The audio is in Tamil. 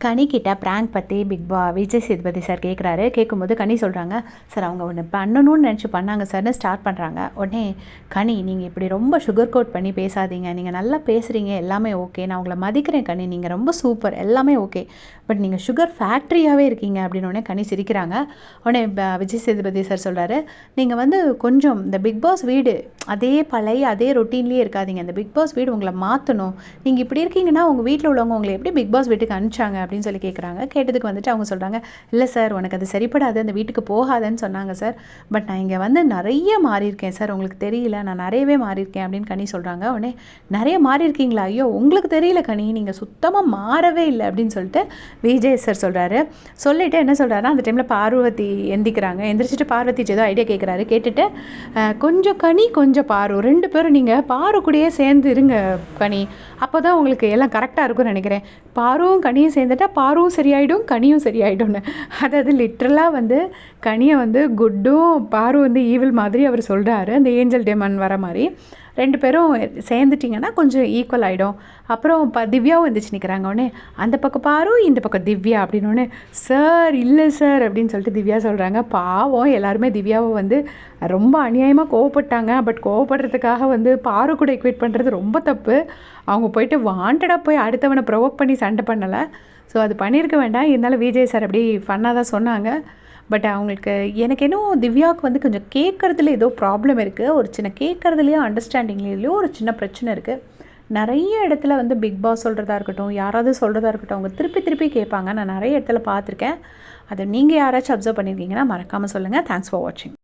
கனிக்கிட்ட ப்ராங்க் பற்றி விஜய் சேதுபதி சார் கேட்குறாரு. கேட்கும்போது கனி சொல்கிறாங்க, சார் அவங்க ஒன்று பண்ணணும்னு நினச்சி பண்ணாங்க சார்னு ஸ்டார்ட் பண்ணுறாங்க. உடனே கனி, நீங்கள் இப்படி ரொம்ப சுகர் கோட் பண்ணி பேசாதீங்க, நீங்கள் நல்லா பேசுகிறீங்க, எல்லாமே ஓகே, நான் உங்களை மதிக்கிறேன் கனி, நீங்கள் ரொம்ப சூப்பர், எல்லாமே ஓகே, பட் நீங்கள் சுகர் ஃபேக்ட்ரியாகவே இருக்கீங்க அப்படின்னு உடனே கனி சிரிக்கிறாங்க. உடனே விஜய் சேதுபதி சார் சொல்கிறாரு, நீங்கள் வந்து கொஞ்சம் இந்த பிக் பாஸ் வீடு அதே பழைய அதே ரொட்டீன்லேயே இருக்காதீங்க, இந்த பிக் பாஸ் வீடு உங்களை மாற்றணும், நீங்கள் இப்படி இருக்கீங்கன்னா உங்கள் வீட்டில் உள்ளவங்க உங்களை எப்படி பிக் பாஸ் வீட்டுக்கு அனுப்பிச்சாங்க அப்படின்னு சொல்லி கேட்குறாங்க. கேட்டதுக்கு வந்துட்டு அவங்க சொல்கிறாங்க, இல்லை சார் உனக்கு அது சரிப்படாது, அந்த வீட்டுக்கு போகாதன்னு சொன்னாங்க சார், பட் நான் இங்கே வந்து நிறைய மாறியிருக்கேன் சார், உங்களுக்கு தெரியல, நான் நிறையவே மாறியிருக்கேன் அப்படின்னு கனி சொல்கிறாங்க. உடனே நிறைய மாறியிருக்கீங்களா, ஐயோ உங்களுக்கு தெரியல கனி, நீங்கள் சுத்தமாக மாறவே இல்லை அப்படின்னு சொல்லிட்டு விஜய் சார் சொல்கிறாரு. சொல்லிவிட்டு என்ன சொல்கிறாருன்னா, அந்த டைமில் பார்வதி எந்திக்கிறாங்க. எந்திரிச்சிட்டு பார்வதி ஏதோ ஐடியா கேட்குறாரு. கேட்டுட்டு கொஞ்சம் கனி கொஞ்சம் பாரு, ரெண்டு பேரும் நீங்கள் பாரு கூடயே சேர்ந்து இருங்க கனி, அப்போ தான் உங்களுக்கு எல்லாம் கரெக்டாக இருக்கும்னு நினைக்கிறேன், பாரும் கனியும் சேர்ந்துட்டா பாரும் சரியாயிடும் கனியும் சரியாயிடும்னு. அதாவது லிட்ரலாக வந்து கனியை வந்து குட்டும் பாரு வந்து ஈவில் மாதிரி அவர் சொல்கிறாரு, அந்த ஏஞ்சல் டெமன் வர மாதிரி. ரெண்டு பேரும் சேர்ந்துட்டிங்கன்னா கொஞ்சம் ஈக்குவல் ஆகிடும். அப்புறம் திவ்யாவும் வந்துச்சு நிற்கிறாங்க. உடனே அந்த பக்கம் பாரு, இந்த பக்கம் திவ்யா அப்படின்னு. சார் இல்லை சார் அப்படின்னு சொல்லிட்டு திவ்யா சொல்கிறாங்க. பாவம் எல்லாருமே திவ்யாவை வந்து ரொம்ப அநியாயமாக கோவப்பட்டாங்க. பட் கோவப்படுறதுக்காக வந்து பாரு கூட எக்வைட் பண்ணுறது ரொம்ப தப்பு. அவங்க போயிட்டு வாண்டடாக போய் அடுத்தவனை ப்ரொவோக் பண்ணி சண்டை பண்ணலை. ஸோ அது பண்ணியிருக்க வேண்டாம். இருந்தாலும் விஜய் சார் அப்படி ஃபன்னாக தான் சொன்னாங்க. பட் அவங்களுக்கு எனக்கு இன்னும் திவ்யாவுக்கு வந்து கொஞ்சம் கேட்குறதுல ஏதோ ப்ராப்ளம் இருக்குது. ஒரு சின்ன கேட்குறதுலையோ அண்டர்ஸ்டாண்டிங்லேயோ ஒரு சின்ன பிரச்சனை இருக்குது. நிறைய இடத்துல வந்து பிக் பாஸ் சொல்கிறதா இருக்கட்டும், யாராவது சொல்கிறதா இருக்கட்டும், அவங்க திருப்பி திருப்பி கேட்பாங்க. நான் நிறைய இடத்துல பார்த்துருக்கேன். அதை நீங்கள் யாராச்சும் அப்சர்வ் பண்ணியிருக்கீங்கன்னா மறக்காமல் சொல்லுங்கள். தேங்க்ஸ் ஃபார் வாட்சிங்.